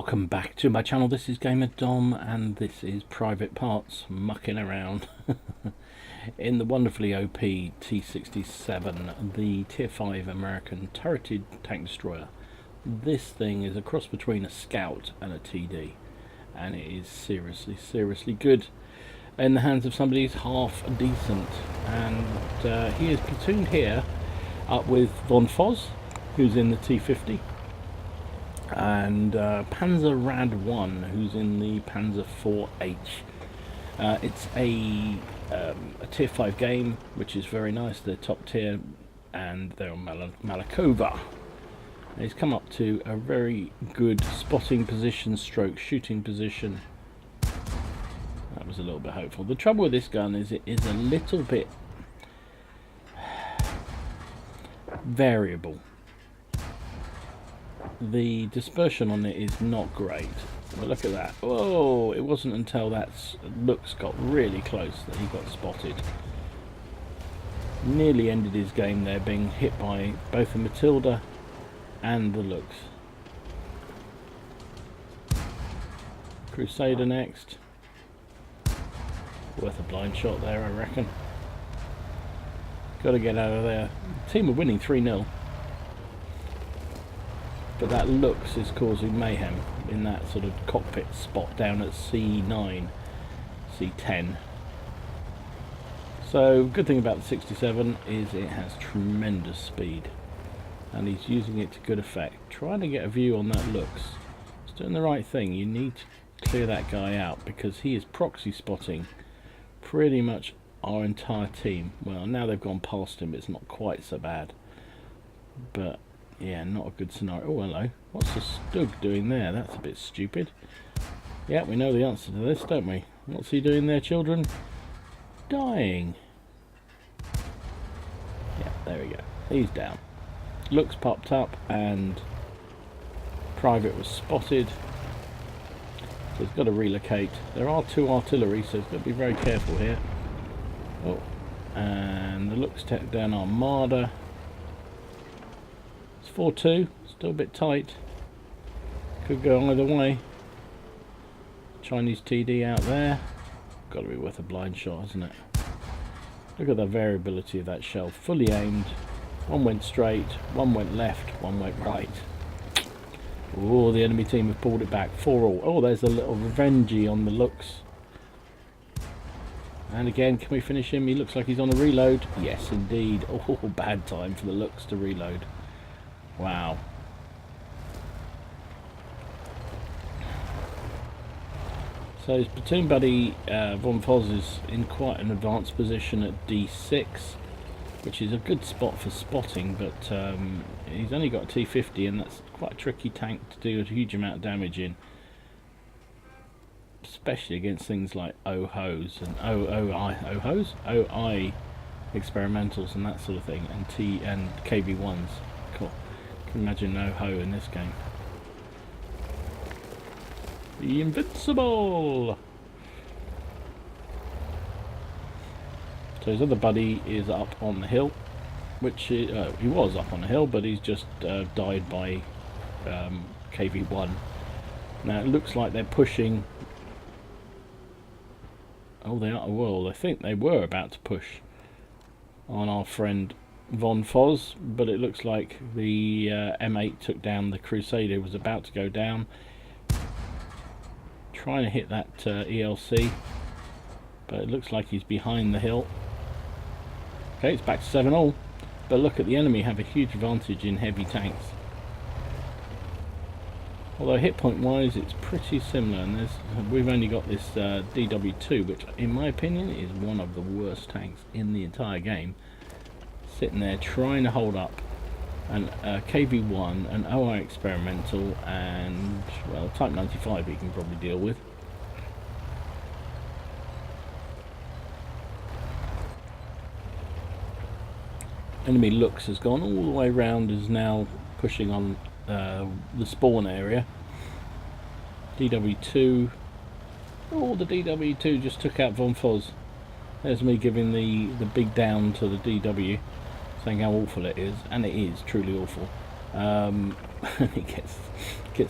Welcome back to my channel. This is Gamer Dom and this is Private Parts mucking around in the wonderfully OP T-67, the Tier 5 American turreted tank destroyer. This thing is a cross between a Scout and a TD, and it is seriously good in the hands of somebody who's half decent. And he is platooned here up with Von Foz, who's in the T-50, and Panzer Rad 1, who's in the Panzer 4H. It's a Tier 5 game, which is very nice. They're top tier, and they're on Malakova. He's come up to a very good spotting position, stroke shooting position. That was a little bit hopeful. The trouble with this gun is it is a little bit variable. The dispersion on it is not great. Well, look at that. Whoa, it wasn't until that Lux got really close that he got spotted. Nearly ended his game there, being hit by both the Matilda and the Lux. Crusader next. Worth a blind shot there, I reckon. Got to get out of there. The team are winning 3-0. But that Lux is causing mayhem in that sort of cockpit spot down at C9, C10. So, good thing about the 67 is it has tremendous speed, and he's using it to good effect. Trying to get a view on that Lux. He's doing the right thing. You need to clear that guy out because he is proxy spotting pretty much our entire team. Well, now they've gone past him, it's not quite so bad. But yeah, not a good scenario. Oh, hello. What's the Stug doing there? That's a bit stupid. Yeah, we know the answer to this, don't we? What's he doing there, children? Dying. Yeah, there we go. He's down. Lux popped up and Private was spotted. So he's got to relocate. There are two artillery, so he's got to be very careful here. Oh, and the Lux took down Armada. 4-2, still a bit tight. Could go either way. Chinese TD out there. Got to be worth a blind shot, hasn't it? Look at the variability of that shell. Fully aimed. One went straight, one went left, one went right. Oh, the enemy team have pulled it back. 4-all. Oh, there's a little revengey on the Lux. And again, can we finish him? He looks like he's on a reload. Yes, indeed. Oh, bad time for the Lux to reload. Wow. So his platoon buddy Von Foz is in quite an advanced position at D6, which is a good spot for spotting, but he's only got a T-50, and that's quite a tricky tank to do a huge amount of damage in, especially against things like OHOs and OI experimentals and that sort of thing, and KV1s. Cool. Imagine no ho in this game. The Invincible! So his other buddy is up on the hill, which he was up on the hill, but he's just died by KV1. Now it looks like they're pushing. Oh, they are. Well, I think they were about to push on our friend Von Foz, but it looks like the M8 took down the Crusader, was about to go down. Trying to hit that ELC, but it looks like he's behind the hill. Okay, it's back to 7-all, but look at the enemy have a huge advantage in heavy tanks. Although hit point wise it's pretty similar, and we've only got this DW2, which in my opinion is one of the worst tanks in the entire game. Sitting there trying to hold up an KV1, an OI experimental, and well, Type 95 he can probably deal with. Enemy Lux has gone all the way around, is now pushing on the spawn area. DW2. Oh, the DW2 just took out Von Foz. There's me giving the big down to the DW, saying how awful it is, and it is truly awful. and he gets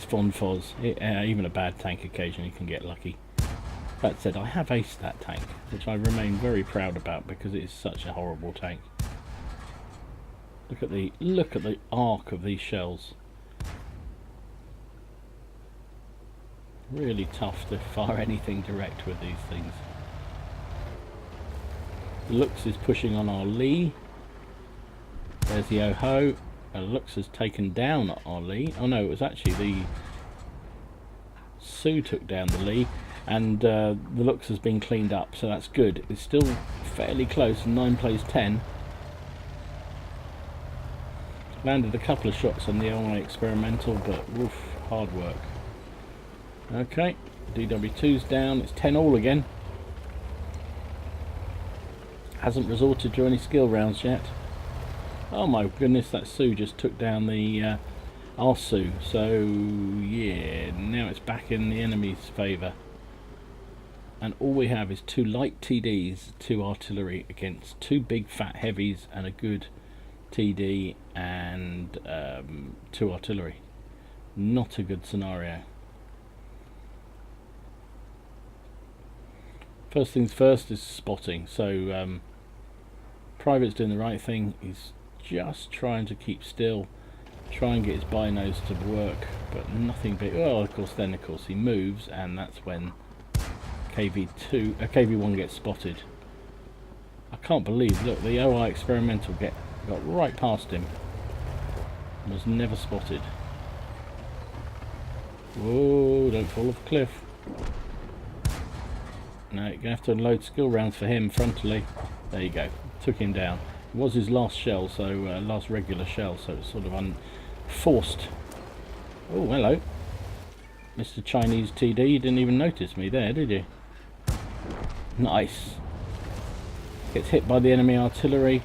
Von Foz. Even a bad tank occasionally can get lucky. That said, I have aced that tank, which I remain very proud about because it is such a horrible tank. Look at the arc of these shells. Really tough to fire anything direct with these things. The Lux is pushing on our lee. There's the Oho. Lux has taken down our lee. Oh no, it was actually the Sioux took down the lee, and the Lux has been cleaned up, so that's good. It's still fairly close. 9 plays 10. Landed a couple of shots on the OI experimental, but woof, hard work. Okay, DW2's down. It's 10-all again. Hasn't resorted to any skill rounds yet. Oh my goodness, that Sioux just took down the our Sioux. So yeah, now it's back in the enemy's favour. And all we have is 2 light TDs, 2 artillery against 2 big fat heavies and a good TD and 2 artillery. Not a good scenario. First things first is spotting. So Private's doing the right thing. He's just trying to keep still, try and get his binos to work, but nothing big. Well, of course he moves, and that's when KV1 gets spotted. I can't believe, look, the OI experimental got right past him, was never spotted. Whoa, don't fall off a cliff. No, you're going to have to unload skill rounds for him frontally. There you go, took him down. It was his last shell, so last regular shell, so it's sort of unforced. Oh, hello. Mr. Chinese TD, you didn't even notice me there, did you? Nice. Gets hit by the enemy artillery.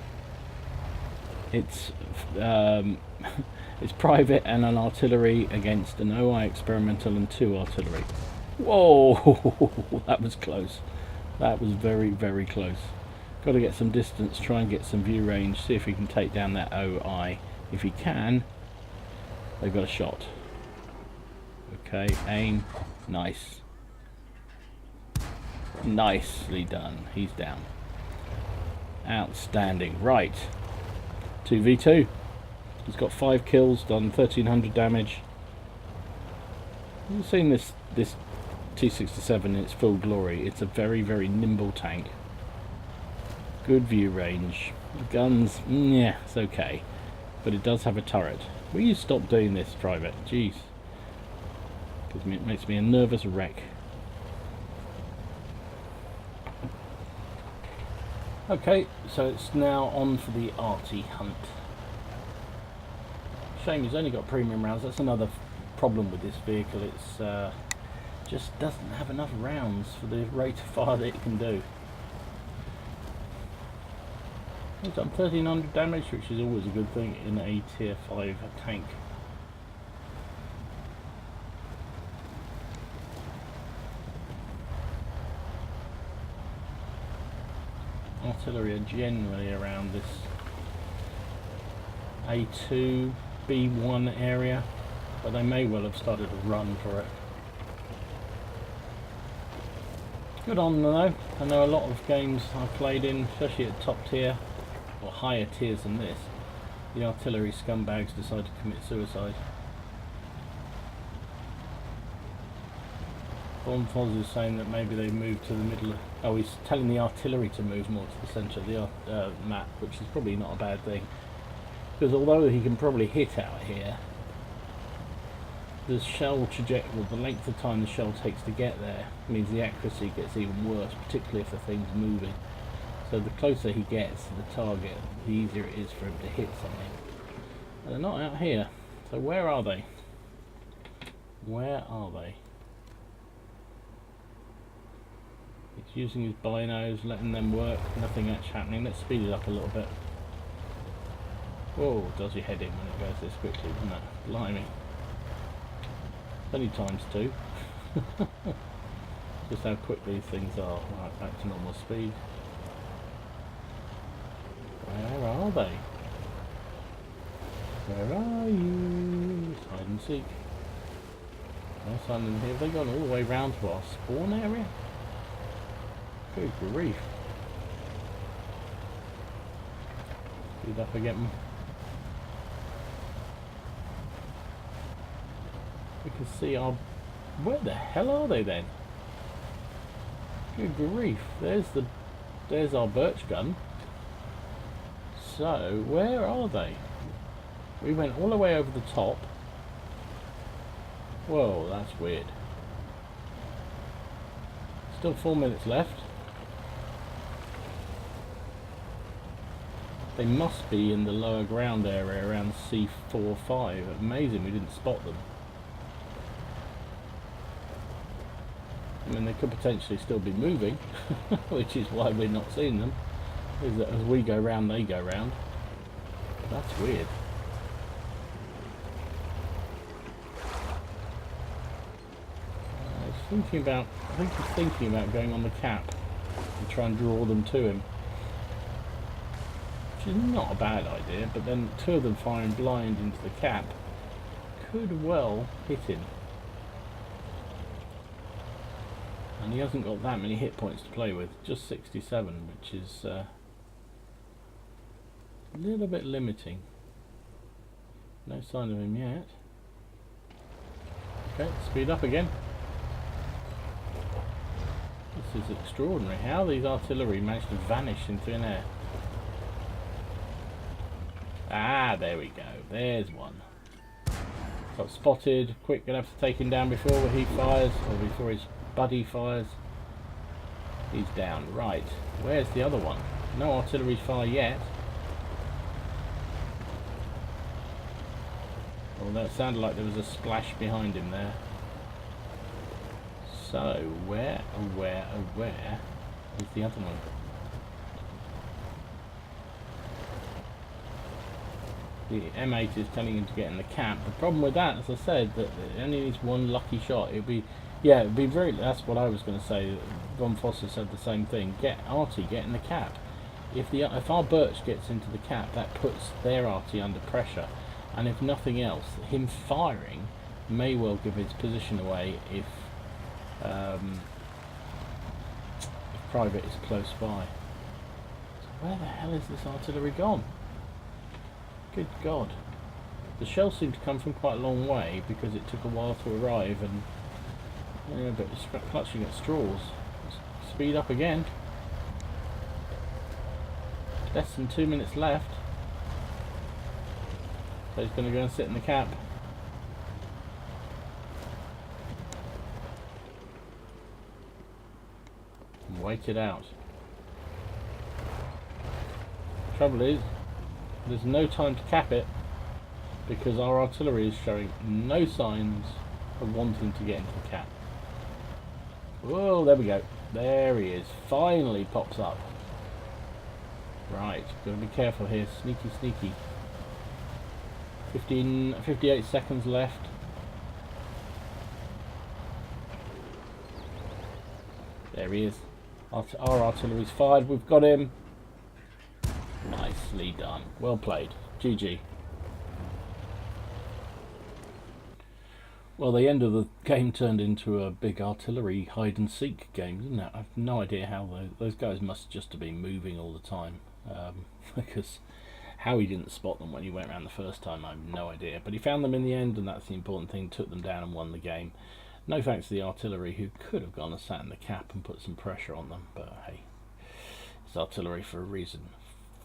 It's it's private and an artillery against an OI experimental and 2 artillery. Whoa, that was close. That was very, very close. Got to get some distance, try and get some view range, see if we can take down that OI. If he can, they've got a shot. Okay, aim. Nice. Nicely done. He's down. Outstanding. Right. 2v2. He's got 5 kills, done 1300 damage. You've seen this T67 in its full glory. It's a very, very nimble tank. Good view range. Guns, yeah, it's okay. But it does have a turret. Will you stop doing this, Private? Jeez. It makes me a nervous wreck. Okay, so it's now on for the arty hunt. Shame he's only got premium rounds. That's another problem with this vehicle. It's just doesn't have enough rounds for the rate of fire that it can do. He's done 1300 damage, which is always a good thing in a tier 5 tank. Artillery are generally around this A2, B1 area, but they may well have started to run for it. Good on them though. I know a lot of games I've played in, especially at top tier, or higher tiers than this, the artillery scumbags decide to commit suicide. Von Foz is saying that maybe they moved to the middle of... Oh, he's telling the artillery to move more to the centre of the map, which is probably not a bad thing. Because although he can probably hit out here, the shell trajectory, the length of time the shell takes to get there, means the accuracy gets even worse, particularly if the thing's moving. So the closer he gets to the target, the easier it is for him to hit something. And they're not out here. So where are they? Where are they? He's using his binos, letting them work, nothing much happening. Let's speed it up a little bit. Whoa, does your head in when it goes this quickly, doesn't it? Blimey. Only times 2. Just how quick these things are. Right, back to normal speed. Where are they? Where are you? It's hide and seek. No sign of them here. Have they gone all the way round to our spawn area? Good grief. Speed up again. We can see our... Where the hell are they then? Good grief. There's our birch gun. So, where are they? We went all the way over the top. Whoa, that's weird. Still 4 minutes left. They must be in the lower ground area around C4-5. Amazing we didn't spot them. I mean, they could potentially still be moving, which is why we're not seeing them. Is that as we go round, they go round. That's weird. I think he's thinking about going on the cap and try and draw them to him. Which is not a bad idea, but then two of them firing blind into the cap could well hit him. And he hasn't got that many hit points to play with, just 67, which is a little bit limiting. No sign of him yet. Okay, speed up again. This is extraordinary. How these artillery managed to vanish in thin air. Ah, there we go. There's one. Got spotted. Quick, gonna have to take him down before he fires, or before his buddy fires. He's down. Right. Where's the other one? No artillery fire yet. Well, that sounded like there was a splash behind him there. So, where is the other one? The M8 is telling him to get in the cap. The problem with that, as I said, that it only needs one lucky shot. It'd be very. That's what I was going to say. Von Foster said the same thing. Get in the cap. If our birch gets into the cap, that puts their Arty under pressure, and if nothing else, him firing may well give his position away if Private is close by. So where the hell is this artillery gone? Good God. The shells seem to come from quite a long way because it took a while to arrive, and but it's clutching at straws. Let's speed up again. Less than 2 minutes left. So he's going to go and sit in the cap. And wait it out. Trouble is, there's no time to cap it because our artillery is showing no signs of wanting to get into the cap. Whoa, there we go. There he is. Finally pops up. Right, gotta be careful here. Sneaky, sneaky. 58 seconds left. There he is. Our artillery's fired. We've got him. Nicely done. Well played. GG. Well, the end of the game turned into a big artillery hide-and-seek game, didn't it? I've no idea how those guys must just have been moving all the time. Because how he didn't spot them when he went around the first time, I have no idea. But he found them in the end, and that's the important thing. Took them down and won the game. No thanks to the artillery, who could have gone and sat in the cap and put some pressure on them. But hey, it's artillery for a reason.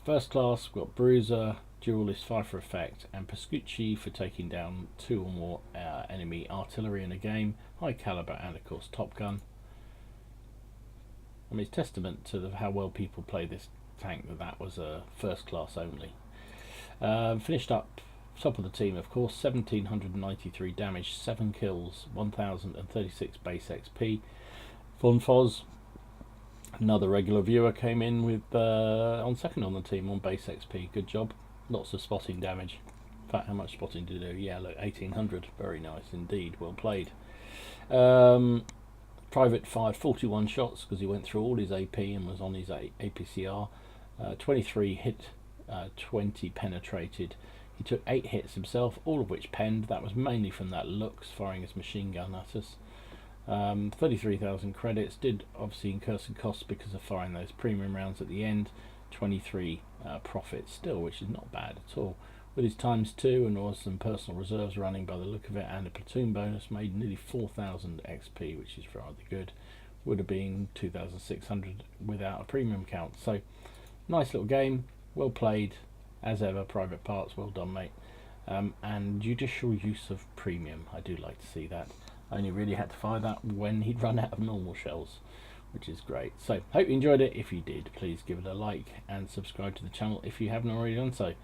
First class, we've got Bruiser, Duelist, Fire for Effect, and Pascucci for taking down 2 or more enemy artillery in a game. High Caliber, and of course Top Gun. I mean, it's testament to how well people play this tank that was a first class only. Finished up top of the team, of course, 1793 damage, 7 kills, 1036 base XP. Von Foz, another regular viewer, came in with on second on the team on base XP. Good job. Lots of spotting damage. In fact, how much spotting did he do? Yeah, look, 1800. Very nice indeed. Well played. Private fired 41 shots because he went through all his AP and was on his APCR. 23 hit, 20 penetrated. He took 8 hits himself, all of which penned. That was mainly from that Lux firing his machine gun at us. 33,000 credits, did obviously incur some costs because of firing those premium rounds at the end. 23 profits still, which is not bad at all. With his ×2 and also some personal reserves running by the look of it, and a platoon bonus, made nearly 4,000 XP, which is rather good. Would have been 2,600 without a premium count. So nice little game, well played as ever. Private Parts, well done, mate. And judicial use of premium, I do like to see that. I only really had to fire that when he'd run out of normal shells, which is great. So hope you enjoyed it. If you did, please give it a like and subscribe to the channel if you haven't already done so.